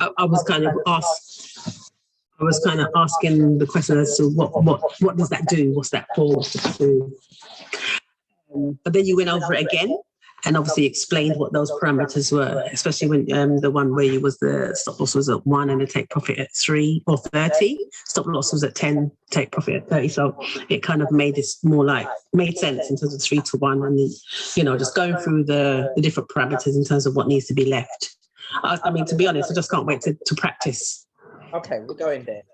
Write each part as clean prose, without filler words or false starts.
I was kind of asked. I was kind of asking the question as to what does that do? What's that for? But then you went over it again and obviously explained what those parameters were, especially when the one where you was the stop loss was at 1 and the take profit at 3 or 30. Stop loss was at 10, take profit at 30. So it kind of made this more like, made sense in terms of 3 to 1 and, you know, just going through the different parameters in terms of what needs to be left. I mean, to be honest, I just can't wait to practice. Okay, we're going there.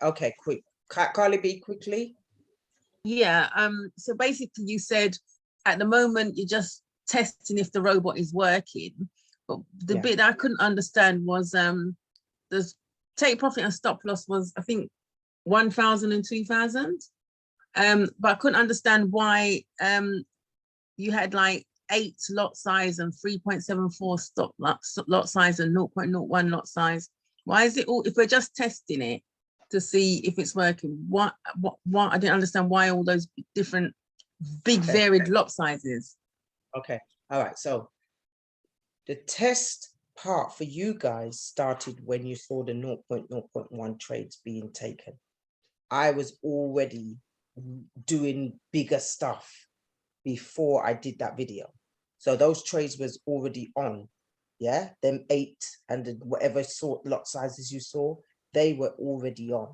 Okay, quick. Carly B, quickly. Yeah, so basically you said at the moment you're just testing if the robot is working, but the bit that I couldn't understand was the take profit and stop loss was, I think, 1,000 and 2,000, but I couldn't understand why you had like 8 lot size and 3.74 stop lot size and 0.01 lot size. Why is it all, if we're just testing it to see if it's working, what I didn't understand why all those different big varied lot sizes. Okay, all right, so the test part for you guys started when you saw the 0.1 trades being taken. I was already doing bigger stuff before I did that video, so those trades was already on. Yeah, them 8 and whatever sort lot sizes you saw, they were already on.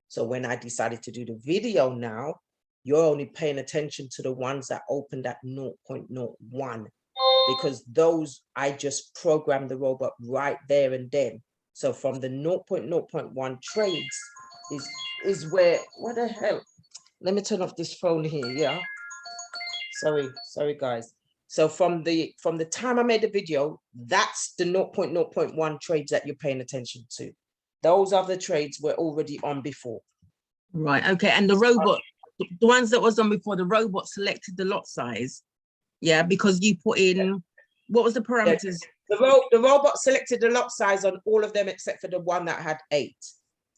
So when I decided to do the video now, you're only paying attention to the ones that opened at 0.01, because those I just programmed the robot right there and then. So from the 0.1 trades is where, what the hell? Let me turn off this phone here, yeah. Sorry guys. So from the time I made the video, that's the 0.1 trades that you're paying attention to. Those other trades were already on before. Right, okay, and the robot, the ones that was on before, the robot selected the lot size, yeah, because you put in, what was the parameters? The robot selected the lot size on all of them except for the one that had 8.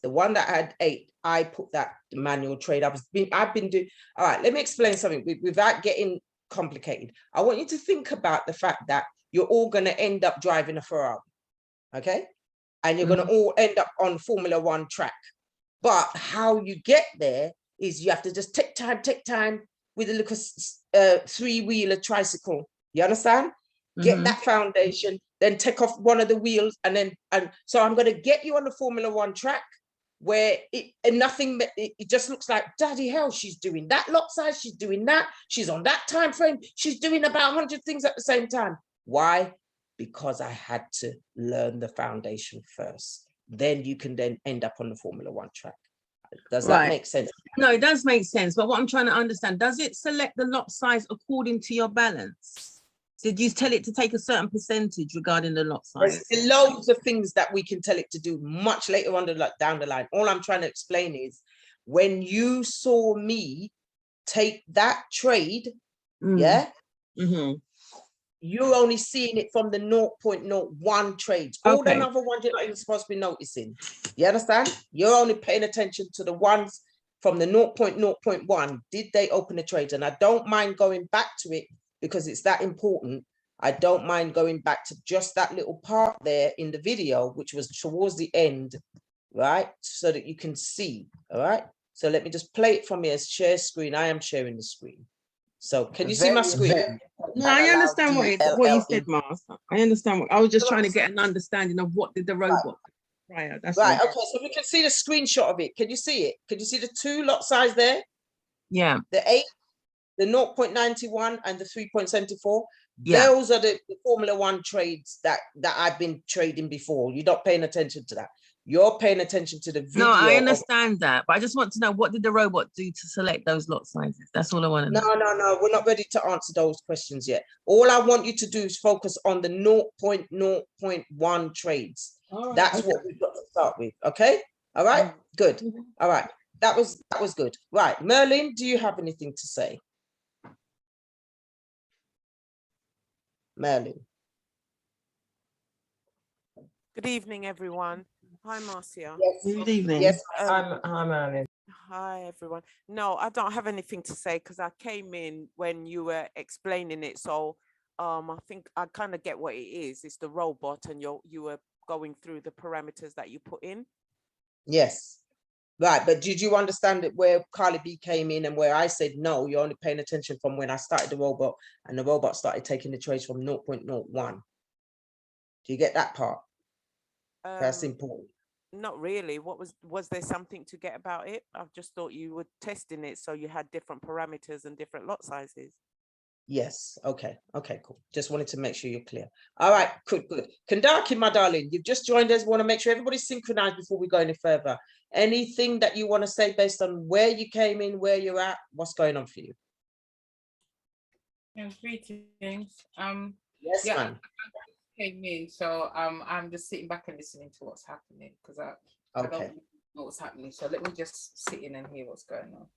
The one that had 8, I put that manual trade. I've been doing, all right, let me explain something without getting complicated. I want you to think about the fact that you're all going to end up driving a Ferrari, okay? And you're going to all end up on Formula 1 track. But how you get there is you have to just take time with a little 3-wheeler tricycle. You understand? Get that foundation, then take off one of the wheels, and so I'm going to get you on the Formula 1 track where it just looks like, daddy hell, she's doing that lot size, she's doing that, she's on that time frame, she's doing about 100 things at the same time. Why? Because I had to learn the foundation first. Then you can then end up on the Formula 1 track. Does that make sense? No, it does make sense. But what I'm trying to understand, does it select the lot size according to your balance? Did you tell it to take a certain percentage regarding the lot size? There's loads of things that we can tell it to do much later on down the line. All I'm trying to explain is when you saw me take that trade, yeah, you're only seeing it from the 0.01 trades. All the other ones you're not even supposed to be noticing. You understand? You're only paying attention to the ones from the 0.1. Did they open the trades? And I don't mind going back to it because it's that important. I don't mind going back to just that little part there in the video, which was towards the end, right? So that you can see, all right? So let me just play it from here. Share screen. I am sharing the screen. So can you see my screen? No, I understand what you said, Mars. I understand what I was just trying to get an understanding of what did the robot prior. That's right. Okay, so we can see the screenshot of it. Can you see it? Can you see the 2 lot size there? Yeah. The 8, the 0.91 and the 3.74. Yeah. Those are the Formula 1 trades that I've been trading before. You're not paying attention to that. You're paying attention to the video. No, I understand that, but I just want to know, what did the robot do to select those lot sizes? That's all I want to know. No, we're not ready to answer those questions yet. All I want you to do is focus on the 0.1 trades. Right, that's what we've got to start with. Okay. All right. Good. All right. That was good. Right. Merlin, do you have anything to say? Merlin. Good evening, everyone. Hi, Marcia. Yes. Good evening. Yes, I'm Merlin. Hi, everyone. No, I don't have anything to say because I came in when you were explaining it. So I think I kind of get what it is. It's the robot, and you were going through the parameters that you put in. Yes. Right, but did you understand it where Carly B came in and where I said, no, you're only paying attention from when I started the robot and the robot started taking the trades from 0.01. Do you get that part? That's important. Not really. Was there something to get about it? I've just thought you were testing it, so you had different parameters and different lot sizes. Yes. Okay. Okay, cool. Just wanted to make sure you're clear. All right, good. Kandaki, my darling, you've just joined us. Want to make sure everybody's synchronized before we go any further. Anything that you want to say based on where you came in, where you're at, what's going on for you? Yeah, greetings. Yes, Yeah, ma'am. I came in, so I'm just sitting back and listening to what's happening because I Okay. don't know what's happening. So let me just sit in and hear what's going on.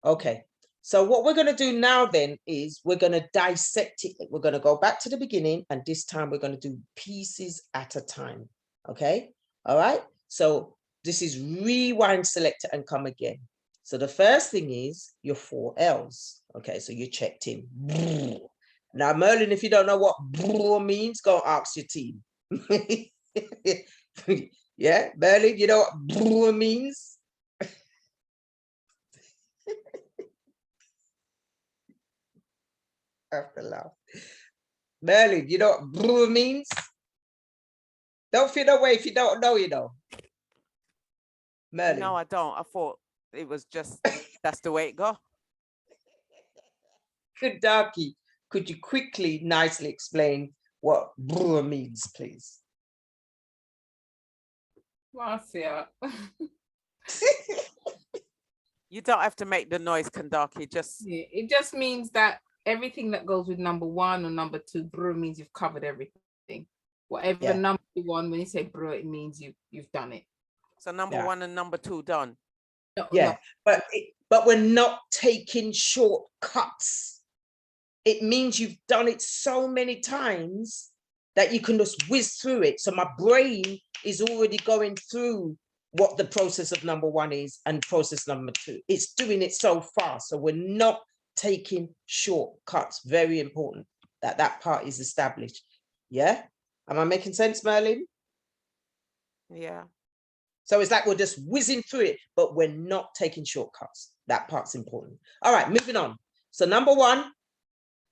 Okay. So what we're going to do now then is we're going to dissect it. We're going to go back to the beginning, and this time we're going to do pieces at a time. Okay. All right. So this is rewind, selector, and come again. So the first thing is your 4 L's. Okay. So you checked in. Now, Merlin, if you don't know what means, go ask your team. Yeah, Merlin, you know what means? After laugh. Merlin, you know what brew means? Don't feel no way if you don't know, you know. Merlin. No, I don't. I thought it was just that's the way it go. Good darky. Could you quickly, nicely explain what brew means, please? Marcia. You don't have to make the noise, Kandaki. Just Yeah, it just means that everything that goes with number 1 or number 2, brew means you've covered everything. Whatever number you want, when you say brew, it means you've done it. so number 1 and number 2 done. No, Yeah, no. but we're not taking shortcuts. It means you've done it so many times that you can just whiz through it. So my brain is already going through what the process of number 1 is and process number 2. It's doing it so fast. So we're not taking shortcuts. Very important that that part is established. Yeah. Am I making sense, Merlin? Yeah. So it's like we're just whizzing through it, but we're not taking shortcuts. That part's important. All right, moving on. So number 1,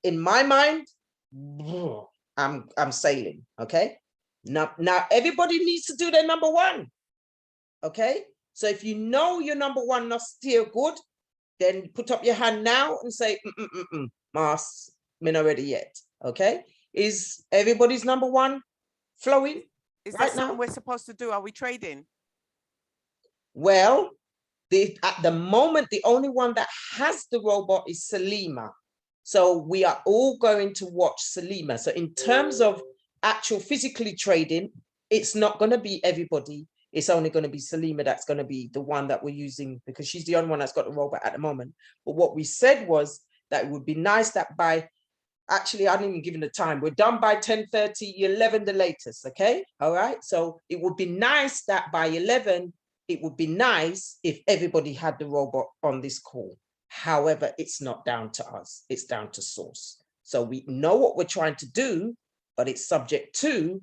in my mind, I'm sailing. Okay. Now everybody needs to do their number 1. Okay. So if you know your number 1 not still good, then put up your hand now and say, Mars, me not ready yet. Okay. Is everybody's number 1 flowing? Is right that something now? we're supposed to do? Are we trading? Well, at the moment, the only one that has the robot is Salima. So we are all going to watch Salima. So in terms of actual physically trading, it's not going to be everybody. It's only going to be Salima that's going to be the one that we're using because she's the only one that's got the robot at the moment. But what we said was that it would be nice that by, actually, I didn't even give it the time. We're done by 10:30, 11 the latest, okay? All right. So it would be nice that by 11, it would be nice if everybody had the robot on this call. However, it's not down to us. It's down to source. So we know what we're trying to do, but it's subject to,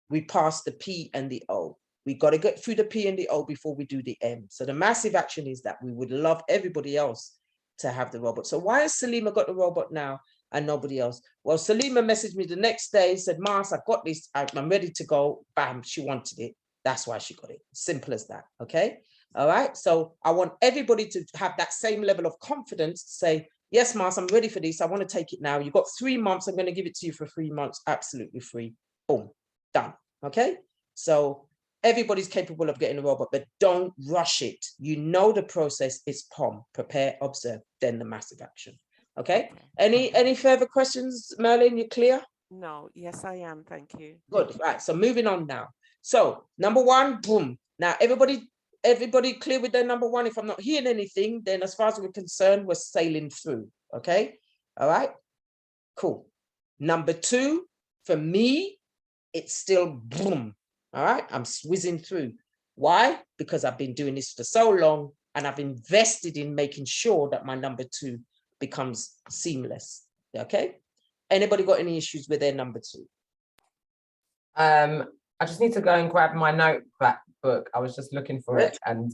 we pass the P and the O. We got to get through the P and the O before we do the M. So the massive action is that we would love everybody else to have the robot. So why has Salima got the robot now and nobody else? Well, Salima messaged me the next day, said, Mars, I got this. I'm ready to go. Bam, she wanted it. That's why she got it. Simple as that. Okay. All right. So I want everybody to have that same level of confidence to say, yes, Mars, I'm ready for this. I want to take it now. You've got 3 months. I'm going to give it to you for 3 months. Absolutely free. Boom. Done. Okay. So everybody's capable of getting a robot, but don't rush it. You know the process is POM, prepare, observe, then the massive action. Okay. Any further questions, Merlin? You clear? No. Yes, I am. Thank you. Good. Right. So moving on now. So number 1, boom. Now everybody clear with their number 1. If I'm not hearing anything, then as far as we're concerned, we're sailing through. Okay. All right. Cool. Number 2, for me, it's still boom. All right. I'm whizzing through. Why? Because I've been doing this for so long and I've invested in making sure that my number 2 becomes seamless. Okay. Anybody got any issues with their number 2? I just need to go and grab my notebook. I was just looking for it, and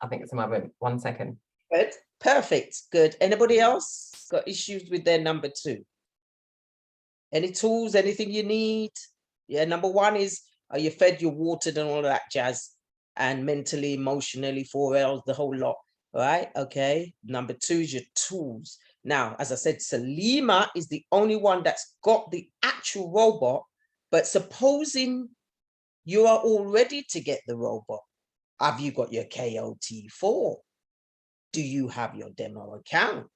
I think it's in my room. 1 second. Good. Perfect. Good. Anybody else got issues with their number 2? Any tools, anything you need? Yeah, number 1 is, are you fed, you're watered and all of that jazz, and mentally, emotionally, 4 L's, the whole lot, right? Okay. Number 2 is your tools. Now, as I said, Salima is the only one that's got the actual robot, but supposing you are all ready to get the robot, have you got your KOT4? Do you have your demo account?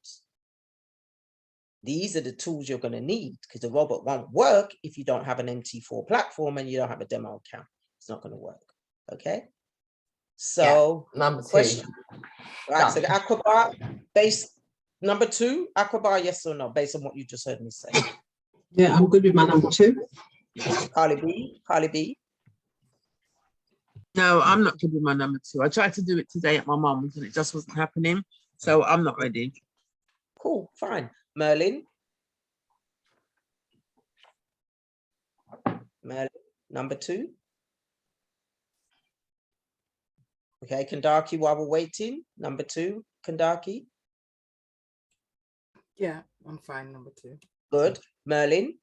These are the tools you're going to need, because the robot won't work if you don't have an MT4 platform and you don't have a demo account. It's not going to work. Okay. So number 2. Question. Right. So the Aquabar base number 2, Aquabar, yes or no, based on what you just heard me say. Yeah, I'm good with my number 2. Carly B. No, I'm not good with my number 2. I tried to do it today at my mum's and it just wasn't happening. So I'm not ready. Cool, fine. Merlin, number 2. Okay, Kandaki, while we're waiting, number 2, Kandaki. Yeah, I'm fine. Number 2. Good. Merlin.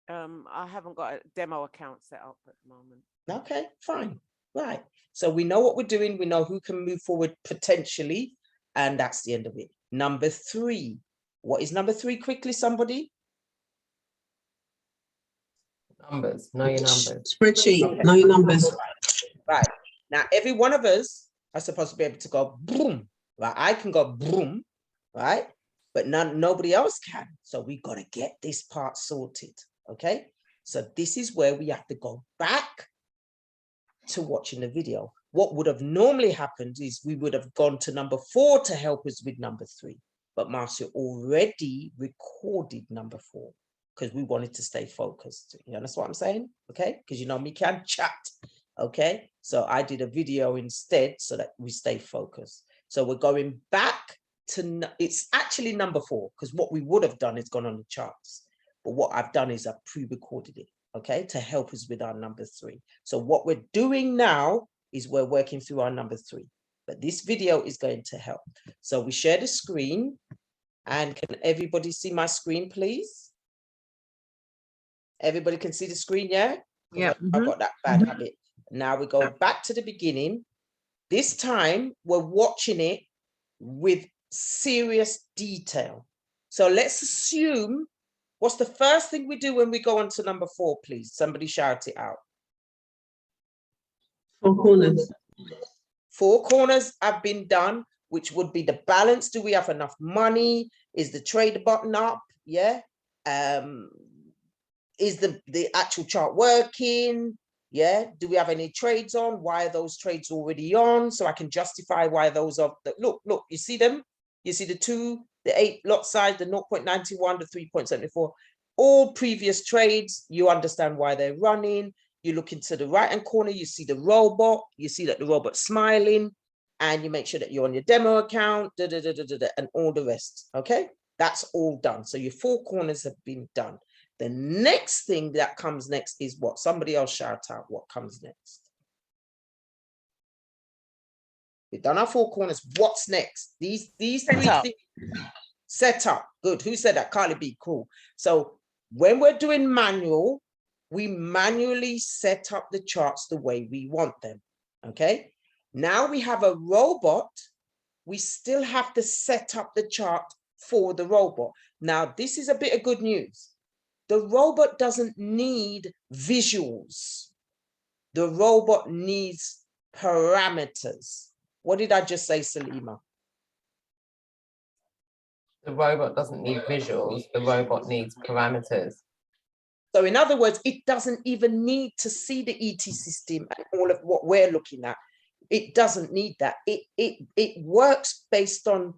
I haven't got a demo account set up at the moment. Okay, fine. Right. So we know what we're doing. We know who can move forward potentially, and that's the end of it. Number 3. What is number 3? Quickly, somebody. Numbers. Know your numbers. Spreadsheet. Know your numbers. Right. Now, every one of us are supposed to be able to go boom. Right. I can go boom. Right. But nobody else can. So we got to get this part sorted. Okay. So this is where we have to go back to watching the video. What would have normally happened is we would have gone to number 4 to help us with number 3. But Marcia already recorded number 4 because we wanted to stay focused. You understand what I'm saying? Okay. Because you know me can chat. Okay. So I did a video instead so that we stay focused. So we're going back to, it's actually number 4, because what we would have done is gone on the charts. But what I've done is I've pre-recorded it, okay, to help us with our number 3. So what we're doing now is we're working through our number 3. But this video is going to help. So we share the screen. And can everybody see my screen, please? Everybody can see the screen, yeah? Yeah. I've got that bad habit. Now we go back to the beginning. This time we're watching it with serious detail. So let's assume, what's the first thing we do when we go on to number 4, please? Somebody shout it out. 4 corners. 4 corners have been done, which would be the balance. Do we have enough money? Is the trade button up? Yeah. Is the actual chart working? Yeah. Do we have any trades on? Why are those trades already on? So I can justify why those are. Look, you see them? You see the 2, the 8 lot size, the 0.91, the 3.74. All previous trades, you understand why they're running. You look into the right-hand corner, you see the robot, you see that the robot's smiling, and you make sure that you're on your demo account, and all the rest, okay? That's all done. So your 4 corners have been done. The next thing that comes next is what? Somebody else shout out what comes next. We've done our 4 corners. What's next? These 3 things. Set up. Good. Who said that? Carly B. Cool. So when we're doing manual, we manually set up the charts the way we want them. Okay. Now we have a robot. We still have to set up the chart for the robot. Now, this is a bit of good news. The robot doesn't need visuals. The robot needs parameters. What did I just say, Salima? The robot doesn't need visuals. The robot needs parameters. So in other words, it doesn't even need to see the ET system and all of what we're looking at. It doesn't need that. It works based on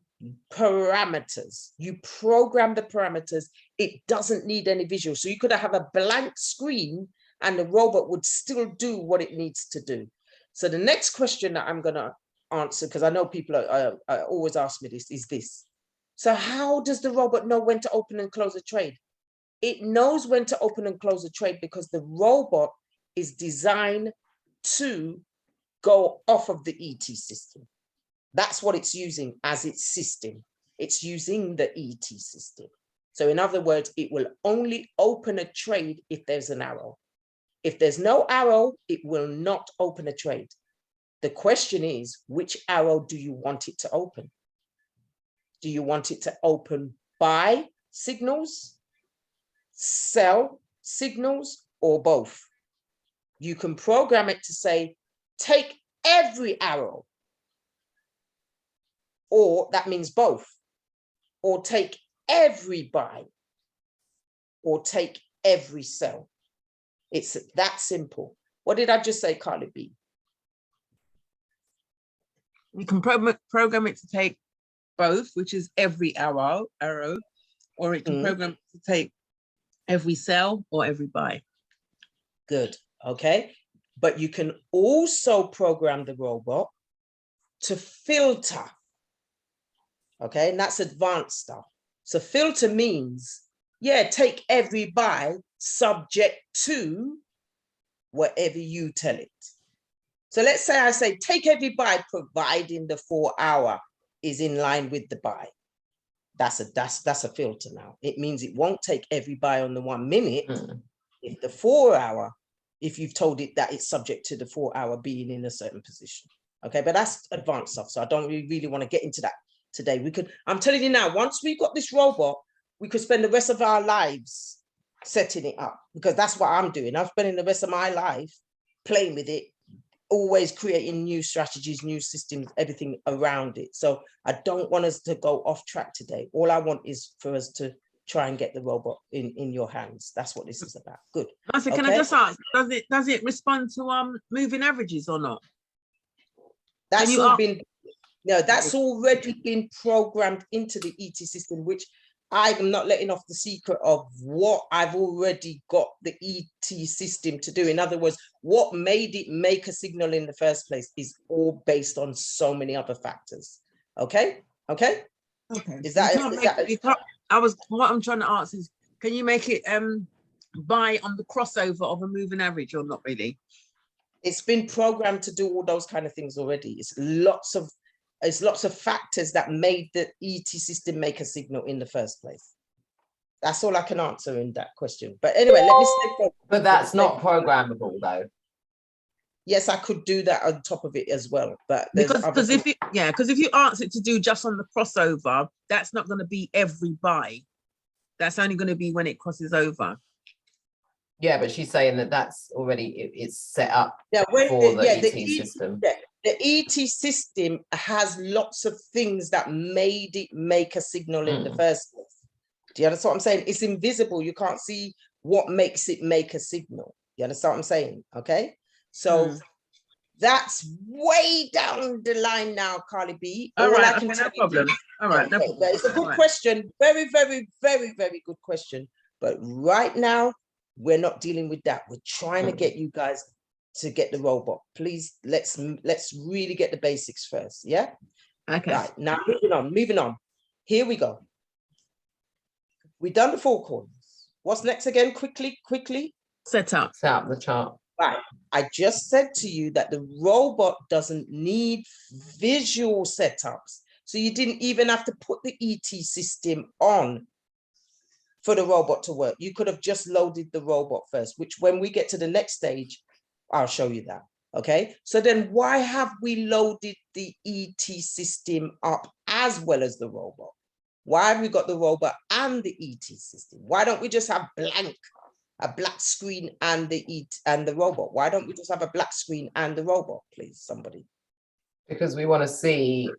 parameters. You program the parameters. It doesn't need any visual. So you could have a blank screen and the robot would still do what it needs to do. So the next question that I'm going to answer, because I know people are always ask me this, is this. So how does the robot know when to open and close a trade? It knows when to open and close a trade because the robot is designed to go off of the ET system. That's what it's using as its system. It's using the ET system. So in other words, it will only open a trade if there's an arrow. If there's no arrow, it will not open a trade. The question is, which arrow do you want it to open? Do you want it to open buy signals, sell signals, or both? You can program it to say, take every arrow, or that means both, or take every buy, or take every sell. It's that simple. What did I just say, Carly B? You can program it to take both, which is every arrow, or it can program it to take every sell or every buy. Good, okay. But you can also program the robot to filter, okay? And that's advanced stuff. So filter means, yeah, take every buy subject to whatever you tell it. So let's say I say, take every buy providing the 4 hour is in line with the buy. That's a filter now. It means it won't take every buy on the 1 minute. If the 4 hour, if you've told it that it's subject to the 4 hour being in a certain position. Okay, but that's advanced stuff. So I don't really want to get into that today. I'm telling you now, once we've got this robot, we could spend the rest of our lives setting it up, because that's what I'm doing. I'm spending the rest of my life playing with it, always creating new strategies, new systems, everything around it. So I don't want us to go off track today. All I want is for us to try and get the robot in your hands. That's what this is about. Good. So can I just ask, does it respond to moving averages or not? That's already been programmed into the ET system, which I'm not letting off the secret of what I've already got the ET system to do. In other words, what made it make a signal in the first place is all based on so many other factors. Okay? Okay. What I'm trying to ask is, can you make it buy on the crossover of a moving average or not really? It's been programmed to do all those kind of things already. It's lots of factors that made the ET system make a signal in the first place. That's all I can answer in that question. But anyway, let me stay. But that's not programmable though. Yes, I could do that on top of it as well. But because if you ask it to do just on the crossover, that's not going to be every buy. That's only going to be when it crosses over. Yeah, but she's saying that that's already it's set up for the ET system. The ET system has lots of things that made it make a signal in the first place. Do you understand what I'm saying? It's invisible. You can't see what makes it make a signal. You understand what I'm saying? Okay. So that's way down the line now, Carly B. All right, no problem. All right, no problem. It's a good question. Very, very, very, very good question. But right now, we're not dealing with that. We're trying to get you guys to get the robot. Please, let's really get the basics first. Yeah. Okay. Right. Now moving on. Here we go. We've done the 4 corners. What's next again? Quickly. Set up the chart. Right. I just said to you that the robot doesn't need visual setups. So you didn't even have to put the ET system on for the robot to work. You could have just loaded the robot first, which when we get to the next stage, I'll show you that. Okay. So then why have we loaded the ET system up as well as the robot? Why have we got the robot and the ET system? Why don't we just have a black screen and the robot? Why don't we just have a black screen and the robot, please, somebody? Because we want to see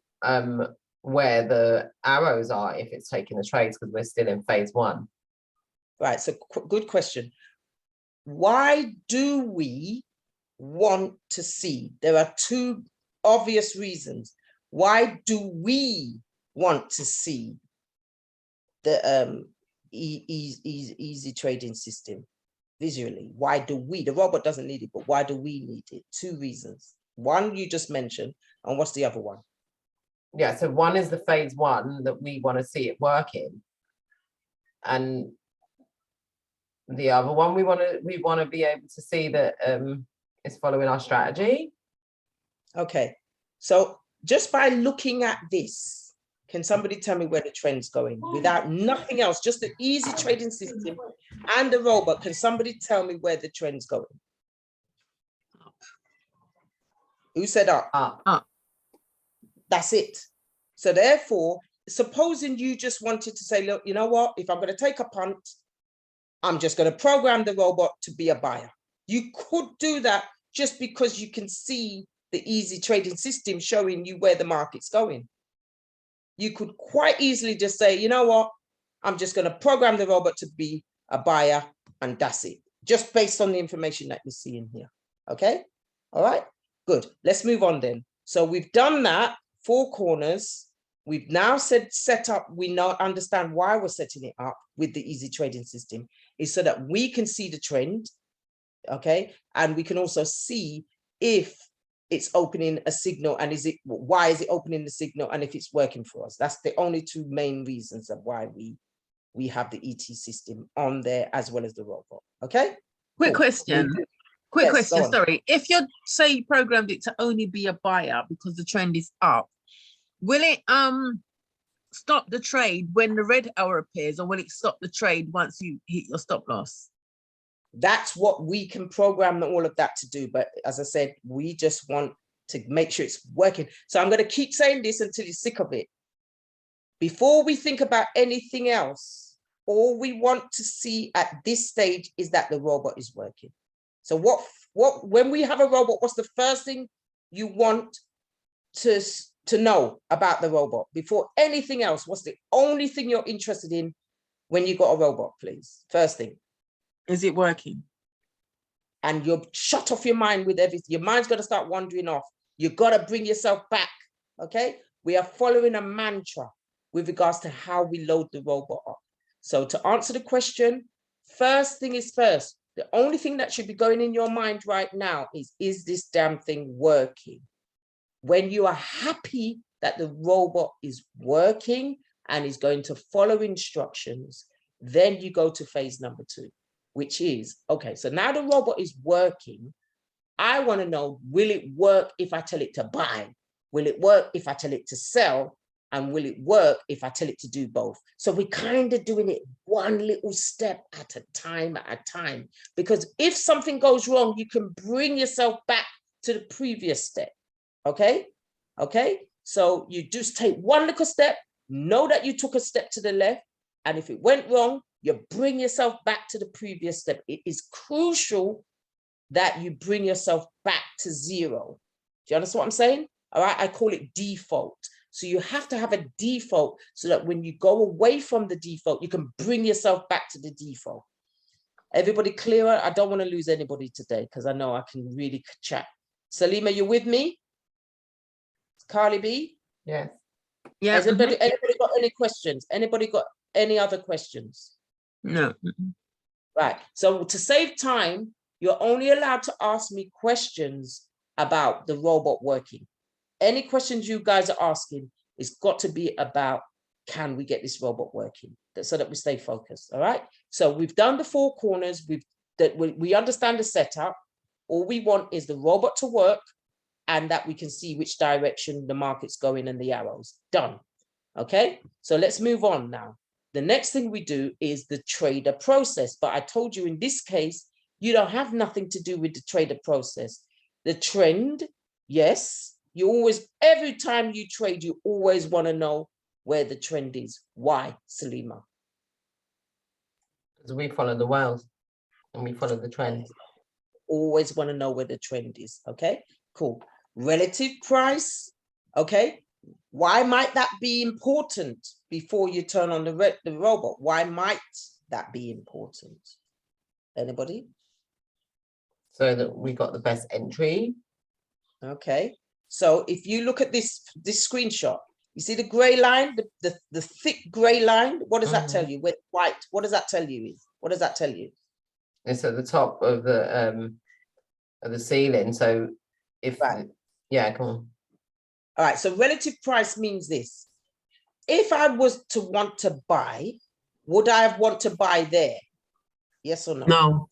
where the arrows are if it's taking the trades, because we're still in phase 1. Right, so good question. Why do we want to see? There are 2 obvious reasons. Why do we want to see the easy trading system visually? Why do we? The robot doesn't need it, but why do we need it? 2 reasons. One you just mentioned, and what's the other one? Yeah, so one is the phase 1 that we want to see it working, and the other one, we want to be able to see that it's following our strategy. Okay, so just by looking at this, can somebody tell me where the trend's going without nothing else, just the easy trading system and the robot? Can somebody tell me where the trend's going? Who said up? Up. That's it. So therefore, supposing you just wanted to say, look, you know what, if I'm going to take a punt, I'm just going to program the robot to be a buyer. You could do that just because you can see the easy trading system showing you where the market's going. You could quite easily just say, you know what, I'm just going to program the robot to be a buyer, and that's it, just based on the information that you see in here. Okay, all right, good. Let's move on then. So we've done that, 4 corners. We've now set up, we now understand why we're setting it up with the easy trading system, is so that we can see the trend, okay? And we can also see if it's opening a signal, and why is it opening the signal, and if it's working for us. That's the only 2 main reasons of why we have the ET system on there as well as the robot, okay? Quick Cool. question. Yes, go on. Sorry. If you say you programmed it to only be a buyer because the trend is up, will it stop the trade when the red arrow appears, or will it stop the trade once you hit your stop loss? That's what we can program all of that to do. But as I said, we just want to make sure it's working. So I'm going to keep saying this until you're sick of it. Before we think about anything else, all we want to see at this stage is that the robot is working. So when we have a robot, what's the first thing you want to know about the robot? Before anything else, what's the only thing you're interested in when you got a robot, please? First thing. Is it working? And you're shut off your mind with everything. Your mind's got to start wandering off. You got to bring yourself back, okay? We are following a mantra with regards to how we load the robot up. So to answer the question, first thing is first. The only thing that should be going in your mind right now is this damn thing working? When you are happy that the robot is working and is going to follow instructions, then you go to phase number 2, which is, okay, so now the robot is working. I want to know, will it work if I tell it to buy? Will it work if I tell it to sell? And will it work if I tell it to do both? So we're kind of doing it one little step at a time, because if something goes wrong, you can bring yourself back to the previous step. Okay. Okay. So you just take one little step, know that you took a step to the left. And if it went wrong, you bring yourself back to the previous step. It is crucial that you bring yourself back to 0. Do you understand what I'm saying? All right. I call it default. So you have to have a default so that when you go away from the default, you can bring yourself back to the default. Everybody clearer? I don't want to lose anybody today because I know I can really chat. Salima, you with me? Carly B? Yes. Yeah. Has anybody got any questions? Anybody got any other questions? No. Right. So to save time, you're only allowed to ask me questions about the robot working. Any questions you guys are asking, it's got to be about, can we get this robot working? So that we stay focused. All right. So we've done the 4 corners. We understand the setup. All we want is the robot to work and that we can see which direction the market's going and the arrows. Done. Okay. So let's move on now. The next thing we do is the trader process. But I told you in this case, you don't have nothing to do with the trader process. The trend, yes. You always, every time you trade, you always want to know where the trend is. Why, Salima? Because we follow the whales and we follow the trends. Always want to know where the trend is. Okay, cool. Relative price. Okay, why might that be important before you turn on the robot? Why might that be important? Anybody? So that we got the best entry. Okay. So if you look at this screenshot, you see the gray line, the thick gray line. What does that tell you? With white, what does that tell you? What does that tell you? It's at the top of the ceiling. So if yeah, come on. All right. So relative price means this. If I was to want to buy, would I want to buy there? Yes or no? No.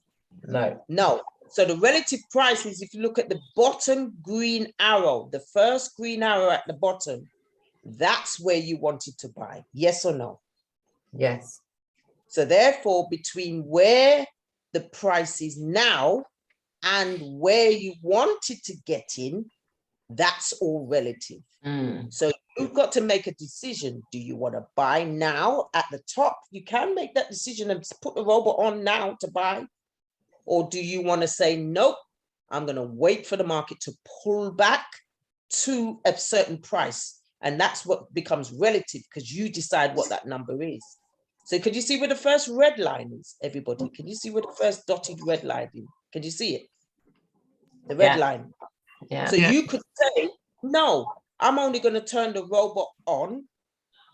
No. No. So the relative price is, if you look at the bottom green arrow, the first green arrow at the bottom, that's where you wanted to buy. Yes or no? Yes. So therefore, between where the price is now and where you wanted to get in, that's all relative. Mm. So you've got to make a decision. Do you want to buy now at the top? You can make that decision and put the robot on now to buy. Or do you want to say, nope, I'm going to wait for the market to pull back to a certain price? And that's what becomes relative, because you decide what that number is. So can you see where the first red line is, everybody? Can you see where the first dotted red line is? Can you see it? The red line. Yeah. So you could say, no, I'm only going to turn the robot on.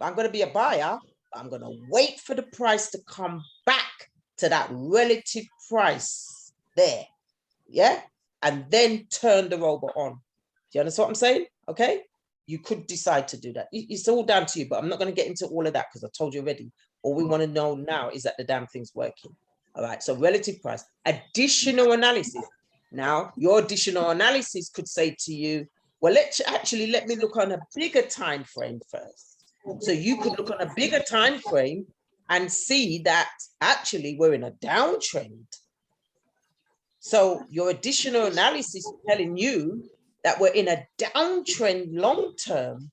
I'm going to be a buyer. I'm going to wait for the price to come back to that relative price there. Yeah. And then turn the robot on. Do you understand what I'm saying? Okay. You could decide to do that. It's all down to you, but I'm not going to get into all of that because I told you already. All we want to know now is that the damn thing's working. All right. So relative price, additional analysis. Now, your additional analysis could say to you, well, let me look on a bigger time frame first. So you could look on a bigger time frame and see that actually we're in a downtrend. So your additional analysis is telling you that we're in a downtrend long term.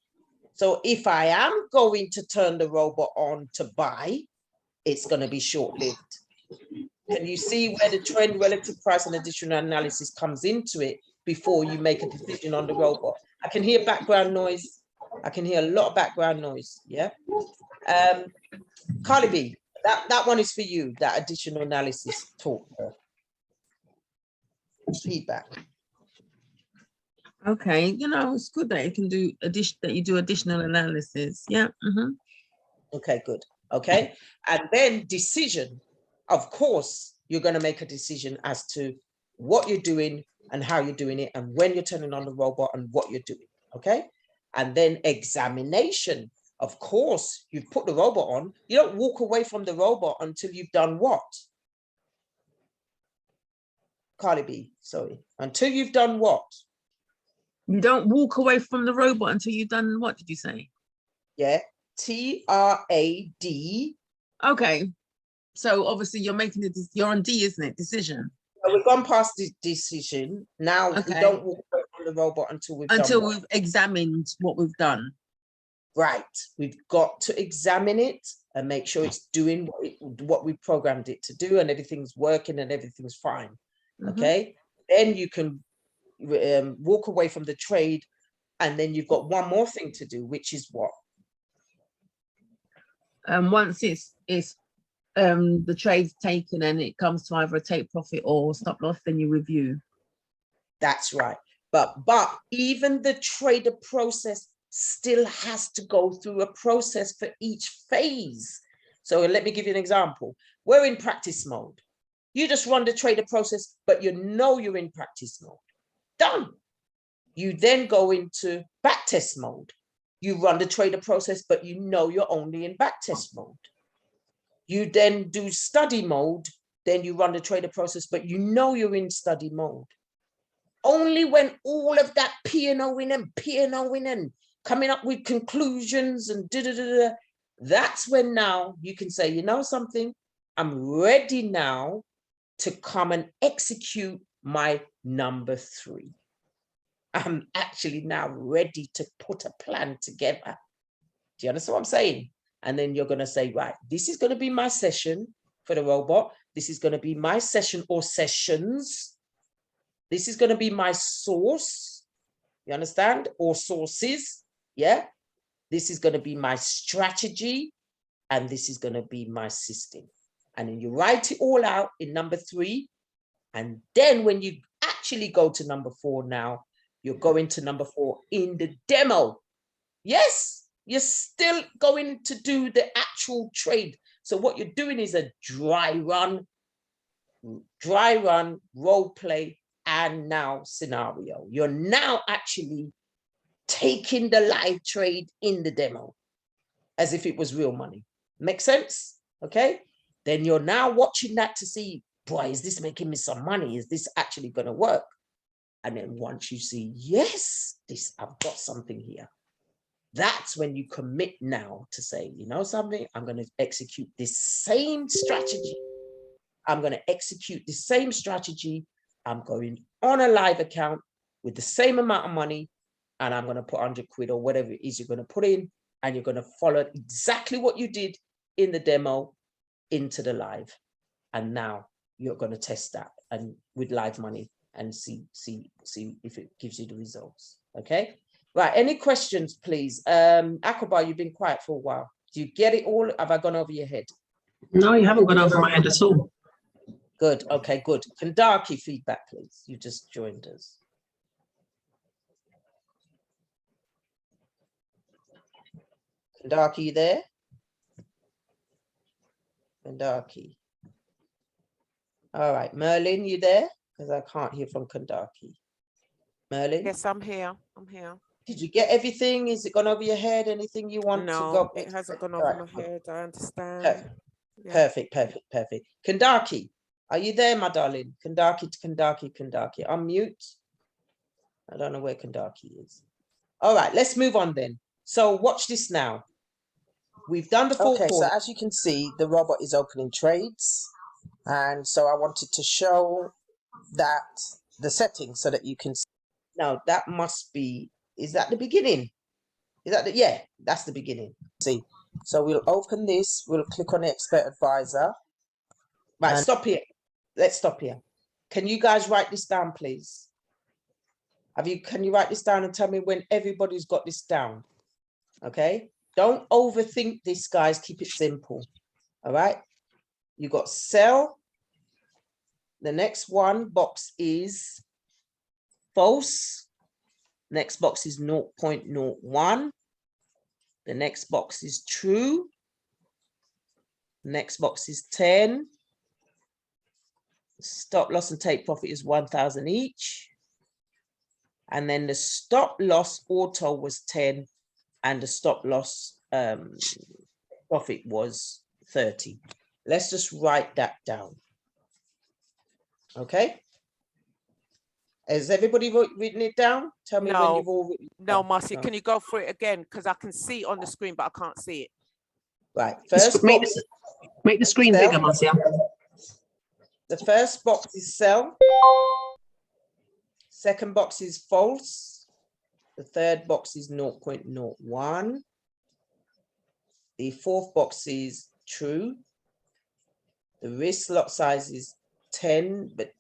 So if I am going to turn the robot on to buy, it's going to be short-lived. Can you see where the trend, relative price, and additional analysis comes into it before you make a decision on the robot? I can hear background noise. I can hear a lot of background noise. Yeah. Carly B, that one is for you, that additional analysis talk. Feedback. Okay, it's good that you can do additional analysis. Yeah. Okay, good. Okay. And then decision. Of course, you're going to make a decision as to what you're doing and how you're doing it and when you're turning on the robot and what you're doing. Okay. And then examination. Of course, you've put the robot on. You don't walk away from the robot until you've done what? Carly B, sorry. Until you've done what? You don't walk away from the robot until you've done what did you say? Yeah. TRAD. Okay. So obviously you're you're on D, isn't it? Decision. We've gone past the decision. Now we don't walk away from the robot until we've examined what we've done. Right. We've got to examine it and make sure it's doing what we programmed it to do and everything's working and everything's fine. Okay. Then you can walk away from the trade, and then you've got one more thing to do, which is what? Once it's the trade's taken and it comes to either a take profit or stop loss, then you review. That's right. But even the trader process still has to go through a process for each phase. So let me give you an example. We're in practice mode. You just run the trader process, but you know you're in practice mode. Done. You then go into backtest mode. You run the trader process, but you know you're only in backtest mode. You then do study mode, then you run the trader process, but you know you're in study mode. Only when all of that P&Oing and coming up with conclusions and that's when now you can say, you know something, I'm ready now to come and execute my number 3. I'm actually now ready to put a plan together. Do you understand what I'm saying? And then you're going to say, right, this is going to be my session for the robot. This is going to be my session or sessions. This is going to be my source. You understand? Or sources. Yeah. This is going to be my strategy. And this is going to be my system. And then you write it all out in number 3. And then when you actually go to number 4 now, you're going to number 4 in the demo. Yes, you're still going to do the actual trade. So what you're doing is a dry run, role play, and now scenario. You're now actually taking the live trade in the demo as if it was real money. Make sense? Okay. then you're now watching that to see, boy, is this making me some money? Is this actually going to work? And then once you see, yes, I've got something here, that's when you commit now to say, you know something, I'm going to execute this same strategy. I'm going to execute the same strategy. I'm going on a live account with the same amount of money, and I'm going to put 100 quid or whatever it is you're going to put in, and you're going to follow exactly what you did in the demo into the live. And now you're going to test that and with live money and see if it gives you the results. Okay. Right. Any questions, please? Akbar, you've been quiet for a while. Do you get it all? Have I gone over your head? No, you haven't gone over my head at all. Good. Okay, good. Kandaki feedback, please. You just joined us. Kandaki, you there? Kandaki. All right. Merlin, you there? Because I can't hear from Kandaki. Merlin? Yes, I'm here. I'm here. Did you get everything? Is it gone over your head? Anything you want to go? No, it hasn't gone over my head. I understand. Yeah. Perfect, perfect, perfect. Kandaki, are you there, my darling? Kandaki to Kandaki, Kandaki. Unmute. I don't know where Kandaki is. All right, let's move on then. So watch this now. We've done the four corners. So as you can see, the robot is opening trades. And so I wanted to show that the settings so that you can see. Now that must be, is that the beginning? Is that the, yeah, that's the beginning. See, so we'll open this, we'll click on the expert advisor. Right, and stop here. Let's stop here. Can you guys write this down, please? Can you write this down and tell me when everybody's got this down? Okay. Don't overthink this, guys. Keep it simple. All right. You got sell. The next one box is false. Next box is 0.01. The next box is true. Next box is 10. Stop loss and take profit is 1,000 each. And then the stop loss auto was 10 and the stop loss profit was 30. Let's just write that down. Okay. Has everybody written it down? Tell me when you've all written it down. No, Marcia, can you go through it again? Because I can see it on the screen, but I can't see it. Right. First box, make the screen bigger, Marcia. The first box is sell. Second box is false. The third box is 0.01. The fourth box is true. The risk lot size is 10, but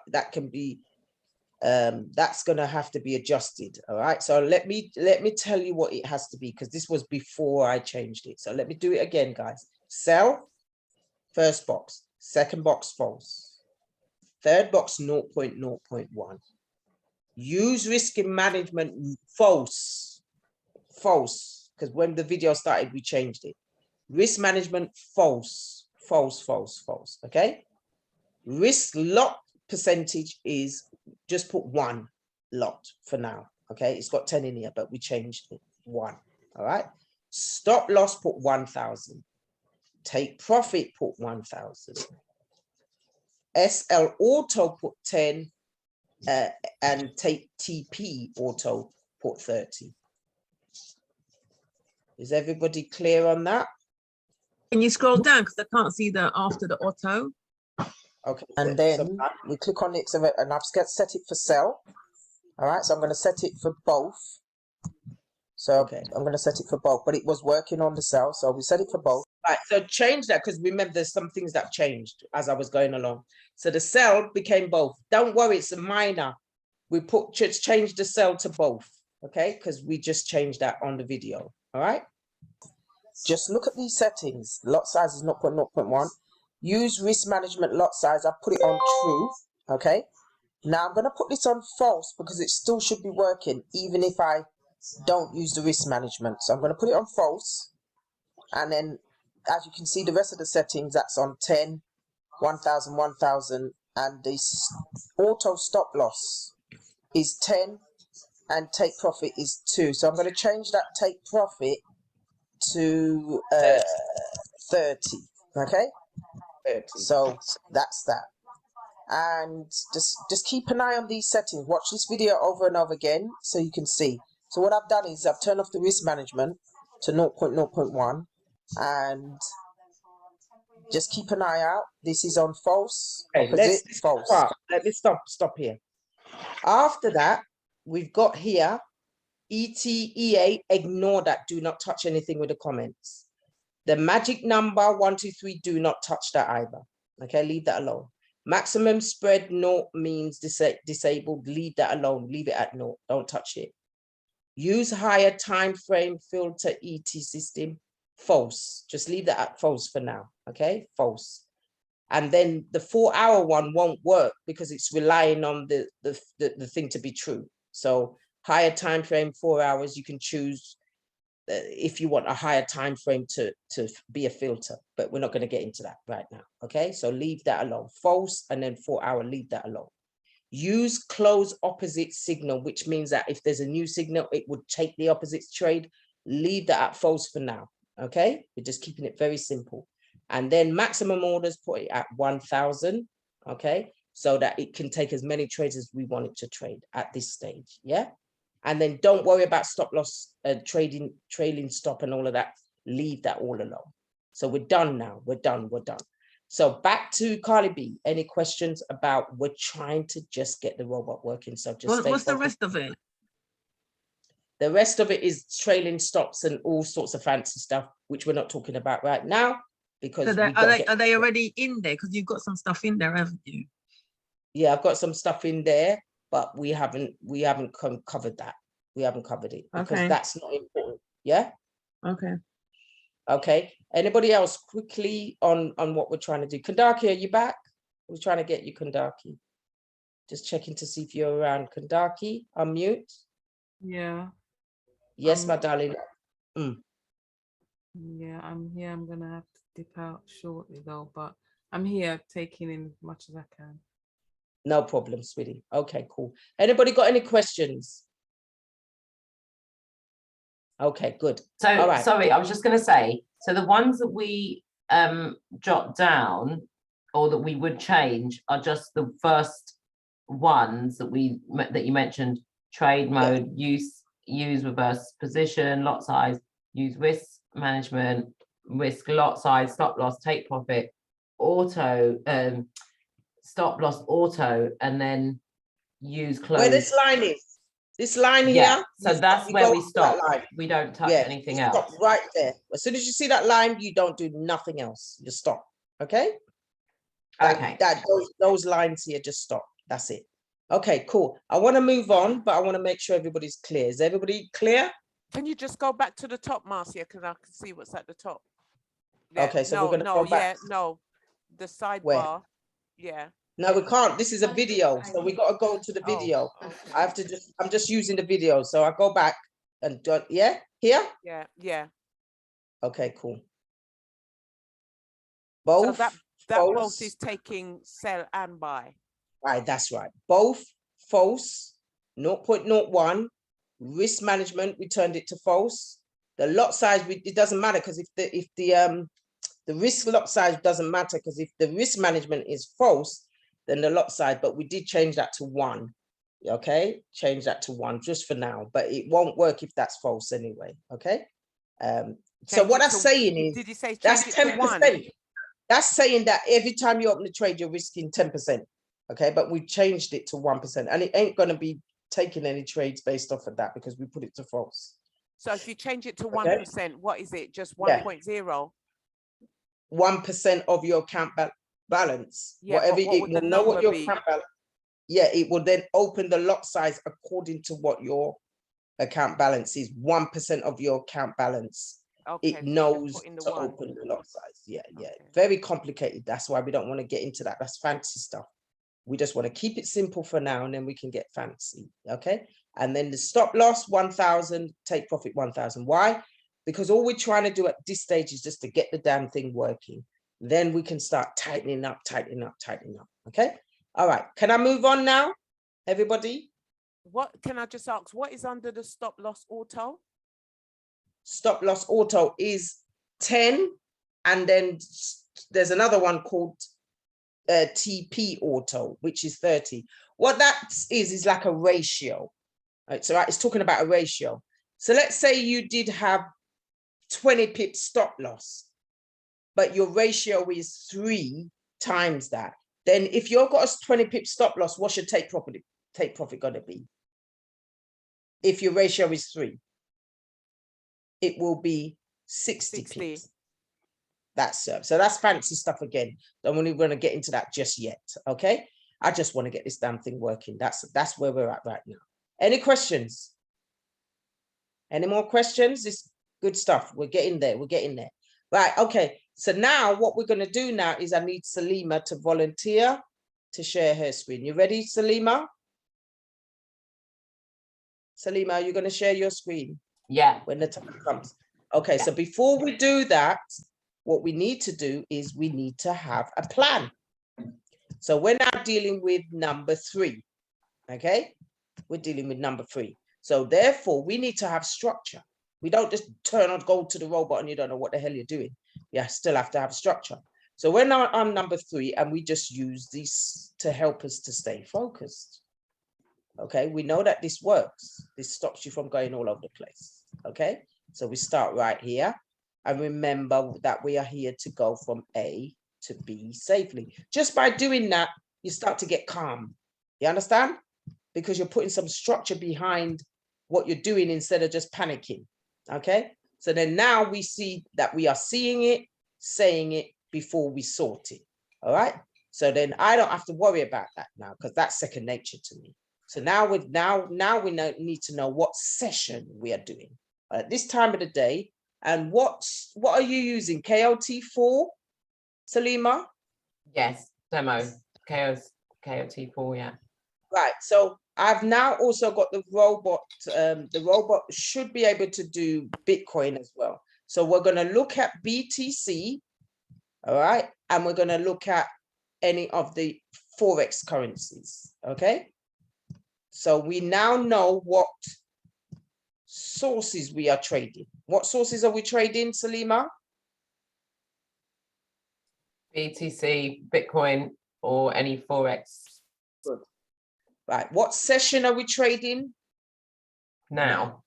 that can be that's going to have to be adjusted. All right, so let me tell you what it has to be, because this was before I changed it. So let me do it again, guys. Sell, first box. Second box, false. Third box, 0.01. Use risk in management, false. False, because when the video started, we changed it. Risk management, false. False, false, false. Okay. Risk lot percentage is just put 1 lot for now. Okay. It's got 10 in here, but we changed it 1. All right. Stop loss, put 1,000. Take profit, put 1,000. SL auto, put 10. And take TP auto, put 30. Is everybody clear on that? Can you scroll down, because I can't see the after the auto? Okay, and then we click on it, and I've set it for sell. All right, so I'm going to set it for both. So okay, I'm going to set it for both, but it was working on the sell, so we set it for both. All right, so change that, because remember there's some things that changed as I was going along. So the sell became both. Don't worry, it's a minor. We just changed the sell to both, okay? Because we just changed that on the video. All right. Just look at these settings. Lot size is 0.01. Use risk management lot size. I put it on true. Okay. Now I'm going to put this on false, because it still should be working even if I don't use the risk management. So I'm going to put it on false. And then as you can see, the rest of the settings, that's on 10, 1,000, 1,000. And this auto stop loss is 10 and take profit is 2. So I'm going to change that take profit to 30. Okay. So that's that. And just keep an eye on these settings. Watch this video over and over again so you can see. So what I've done is I've turned off the risk management to 0.0.1 and just keep an eye out. This is on false, opposite, false. Let me stop here. After that, we've got here ETA, ignore that, do not touch anything with the comments. The magic number 1, 2, 3, do not touch that either. Okay, leave that alone. Maximum spread 0 means disabled, leave that alone, leave it at 0, don't touch it. Use higher time frame filter ET system, false, just leave that at false for now. Okay, false. And then the 4-hour one won't work because it's relying on the thing to be true. So higher time frame 4 hours, you can choose if you want a higher time frame to be a filter, but we're not going to get into that right now. Okay, so leave that alone, false, and then 4-hour, leave that alone. Use close opposite signal, which means that if there's a new signal, it would take the opposite trade. Leave that at false for now. Okay, we're just keeping it very simple. And then maximum orders, put it at 1,000. Okay, so that it can take as many trades as we want it to trade at this stage. Yeah. And then don't worry about stop loss, trailing stop and all of that. Leave that all alone. So we're done now. We're done. So back to Carly B. Any questions about, we're trying to just get the robot working. So just What's the rest of it? The rest of it is trailing stops and all sorts of fancy stuff, which we're not talking about right now. Because So are they already in there? Because you've got some stuff in there, haven't you? Yeah, I've got some stuff in there, but we haven't covered that. We haven't covered it because that's not important. Yeah. Okay. Okay. Anybody else quickly on what we're trying to do? Kandaki, are you back? We're trying to get you, Kandaki. Just checking to see if you're around. Kandaki, unmute. Yeah. Yes, my darling. Yeah, I'm here. I'm gonna have to dip out shortly though, but I'm here taking in as much as I can. No problem, sweetie. Okay, cool. Anybody got any questions? Okay, good. So, all right. Sorry, I was just going to say, so the ones that we jot down or that we would change are just the first ones that you mentioned: trade mode, use reverse position, lot size, use risk management, risk lot size, stop loss, take profit, auto, stop loss, auto, and then use close. Where this line is. This line here. So that's where we stop. We don't touch anything else. Stop right there. As soon as you see that line, you don't do nothing else. You stop. Okay. Those lines here, just stop. That's it. Okay, cool. I want to move on, but I want to make sure everybody's clear. Is everybody clear? Can you just go back to the top, Marcia, because I can see what's at the top. Yeah. Okay, so we're going to go back. The sidebar. Where? Yeah. No, we can't. This is a video, so we got to go to the video. Okay. I'm just using the video, so I go back and do, yeah, here. Yeah. Okay, cool. Both. So that both is taking sell and buy. Right, that's right. Both false. 0.01 risk management. We turned it to false. The lot size, it doesn't matter because if the risk lot size doesn't matter because if the risk management is false, then the lot size, but we did change that to 1. Okay, change that to 1 just for now, but it won't work if that's false anyway. Okay. So what that's saying is, did you say that's 10%. That's saying that every time you open the trade, you're risking 10%. Okay, but we changed it to 1%, and it ain't going to be taking any trades based off of that because we put it to false. So if you change it to 1%, what is it? Just 1.0? 1% of your account balance. Yeah, whatever what it would will the know what your number be? account balance. Yeah, it will then open the lot size according to what your account balance is. 1% of your account balance. Okay, It knows to 1. open the lot size. Yeah. Okay. Very complicated. That's why we don't want to get into that. That's fancy stuff. We just want to keep it simple for now, and then we can get fancy. Okay. And then the stop loss 1,000, take profit 1,000. Why? Because all we're trying to do at this stage is just to get the damn thing working. Then we can start tightening up. Okay. All right. Can I move on now, everybody? What can I just ask? What is under the stop loss auto? Stop loss auto is 10 and then there's another one called TP auto, which is 30. What that is like a ratio. Right, so it's talking about a ratio. So let's say you did have 20 pips stop loss, but your ratio is 3 times that. Then if you've got a 20 pip stop loss, what's your take profit going to be? If your ratio is 3, it will be 60 pips. That's so that's fancy stuff again. Don't really want to get into that just yet. Okay, I just want to get this damn thing working. That's where we're at right now. Any questions? Any more questions? It's good stuff. We're getting there. We're getting there. Right. Okay. So now what we're going to do now is I need Salima to volunteer to share her screen. You ready, Salima? Salima, are you going to share your screen? Yeah. When the time comes. Okay. So before we do that, what we need to do is we need to have a plan. So we're now dealing with number 3. Okay. We're dealing with number 3. So therefore, we need to have structure. We don't just go to the robot and you don't know what the hell you're doing. You still have to have structure. So we're now on number 3, and we just use these to help us to stay focused. Okay, we know that this works. This stops you from going all over the place. Okay, so we start right here. And remember that we are here to go from A to B safely. Just by doing that, you start to get calm. You understand? Because you're putting some structure behind what you're doing instead of just panicking. Okay, so then now we see that we are seeing it, saying it before we sort it. All right, so then I don't have to worry about that now, because that's second nature to me. So now we need to know what session we are doing at this time of the day. And what are you using? KOT4, Salima? Yes, demo. KOT4, yeah. Right, so I've now also got the robot. The robot should be able to do Bitcoin as well. So we're going to look at BTC, all right? And we're going to look at any of the Forex currencies, okay? So we now know what sources we are trading. What sources are we trading, Salima? BTC, Bitcoin, or any Forex. Good. Right, what session are we trading? Now.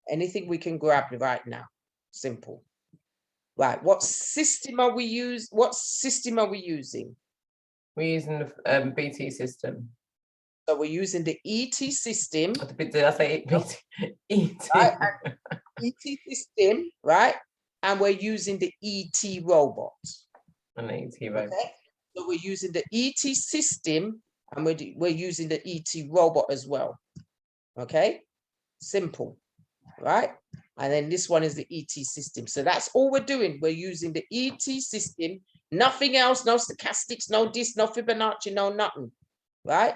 Anything we can grab right now. Simple. Right, what system are we using? What system are we using? We're using the BT system. So we're using the ET system. Did I say BT? ET. Right? ET system, right? And we're using the ET robot. An ET robot. Okay? So we're using the ET system, and we're using the ET robot as well. Okay? Simple, right? And then this one is the ET system. So that's all we're doing. We're using the ET system, nothing else, no stochastics, no this, no Fibonacci, no nothing, right?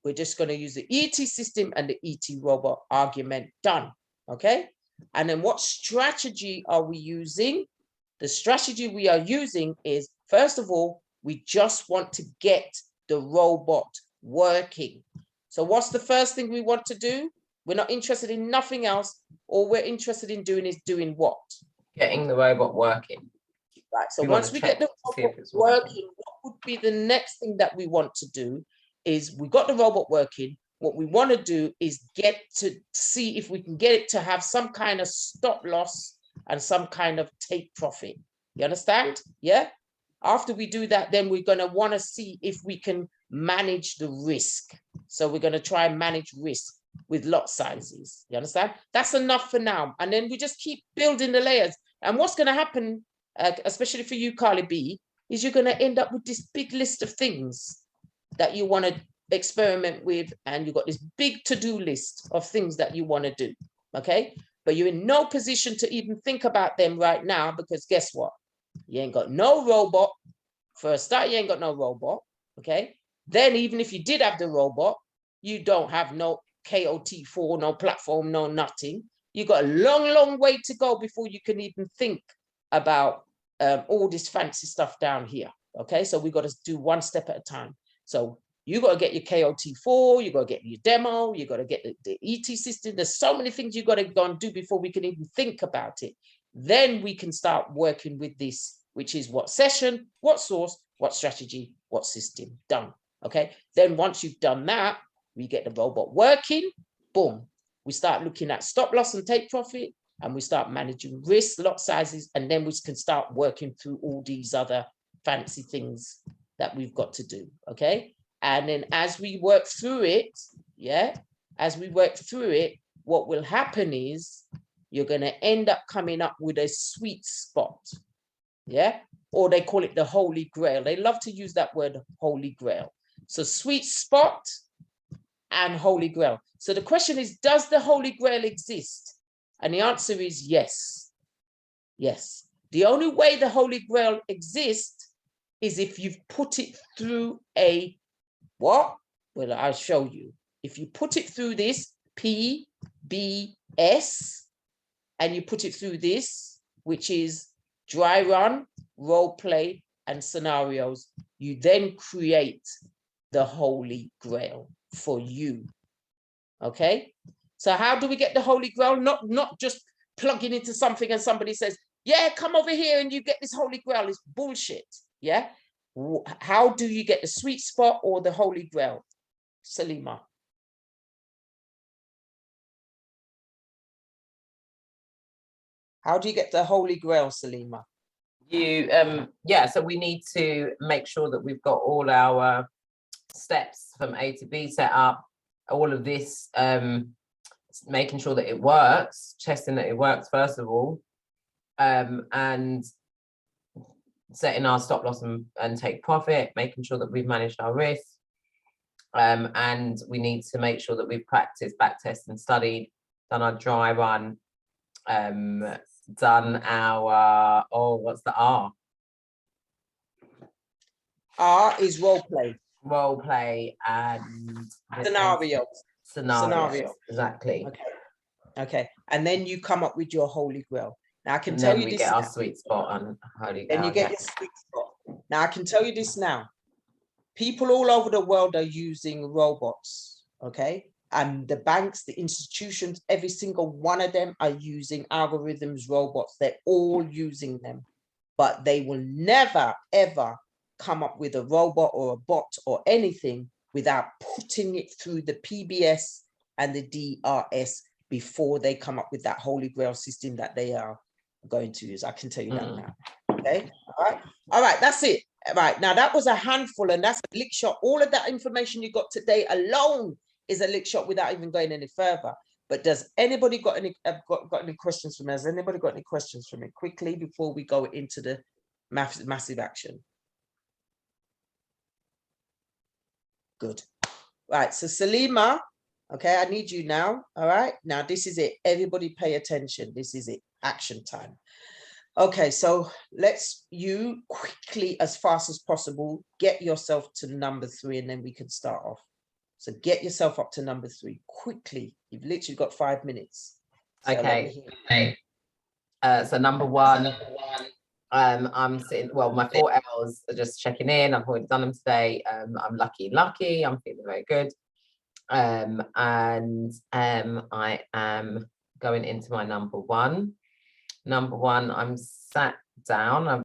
We're just going to use the ET system and the ET robot argument. Done. Okay. And then what strategy are we using? The strategy we are using is, first of all, we just want to get the robot working. So what's the first thing we want to do? We're not interested in nothing else. All we're interested in doing is doing what? Getting the robot working. Right. So once we get the robot working, what would be the next thing that we want to do? Is we got the robot working. What we want to do is get to see if we can get it to have some kind of stop loss and some kind of take profit. You understand? Yeah. After we do that, then we're going to want to see if we can manage the risk. So we're going to try and manage risk with lot sizes. You understand? That's enough for now. And then we just keep building the layers. And what's going to happen, especially for you, Carly B, is you're going to end up with this big list of things that you want to experiment with, and you've got this big to-do list of things that you want to do, okay? But you're in no position to even think about them right now, because guess what? You ain't got no robot. For a start, you ain't got no robot, okay? Then even if you did have the robot, you don't have no KOT4, no platform, no nothing. You got a long, long way to go before you can even think about all this fancy stuff down here, okay? So we got to do one step at a time. So you got to get your KOT4, you got to get your demo, you got to get the ET system. There's so many things you got to go and do before we can even think about it. Then we can start working with this which is what session, what source, what strategy, what system. Done. Okay. Then once you've done that, we get the robot working. Boom. We start looking at stop loss and take profit, and we start managing risk, lot sizes, and then we can start working through all these other fancy things that we've got to do. Okay. And then as we work through it, what will happen is you're going to end up coming up with a sweet spot. Yeah. Or they call it the Holy Grail. They love to use that word, Holy Grail. So sweet spot and Holy Grail. So the question is, does the Holy Grail exist? And the answer is yes. Yes. The only way the Holy Grail exists is if you've put it through a what? Well, I'll show you. If you put it through this PBS and you put it through this, which is dry run, role play, and scenarios, you then create the Holy Grail for you. Okay. So how do we get the Holy Grail? Not just plugging into something and somebody says, yeah, come over here and you get this Holy Grail. It's bullshit. Yeah. How do you get the sweet spot or the Holy Grail? Salima. How do you get the Holy Grail, Salima? So we need to make sure that we've got all our steps from A to B set up, all of this, making sure that it works, testing that it works first of all, and setting our stop loss and take profit, making sure that we've managed our risk, and we need to make sure that we've practiced, back tested and studied, done our dry run, done our, what's the R? R is role play. Role play and Scenarios. Exactly. Okay. Okay. And then you come up with your Holy Grail. Now I can And tell then you we this. get our Now. sweet spot on Holy Grail. Then you get your sweet spot. Now I can tell you this now. People all over the world are using robots. Okay. And the banks, the institutions, every single one of them are using algorithms, robots. They're all using them. But they will never, ever come up with a robot or a bot or anything without putting it through the PBS and the DRS before they come up with that Holy Grail system that they are going to use. I can tell you that now. Okay. All right. That's it. All right. Now that was a handful, and that's a lick shot. All of that information you got today alone is a lick shot without even going any further. But does anybody got any questions for me? Has anybody got any questions for me quickly before we go into the massive action? Good. Right. So Salima, okay, I need you now. All right. Now this is it. Everybody pay attention. This is it. Action time. Okay. So let's you quickly, as fast as possible, get yourself to number 3 and then we can start off. So get yourself up to number 3 quickly. You've literally got 5 minutes. So okay. So number 1, I'm sitting, well, my 4 L's are just checking in. I've already done them today. I'm lucky. I'm feeling very good. And I am going into my number 1. Number 1, I'm sat down.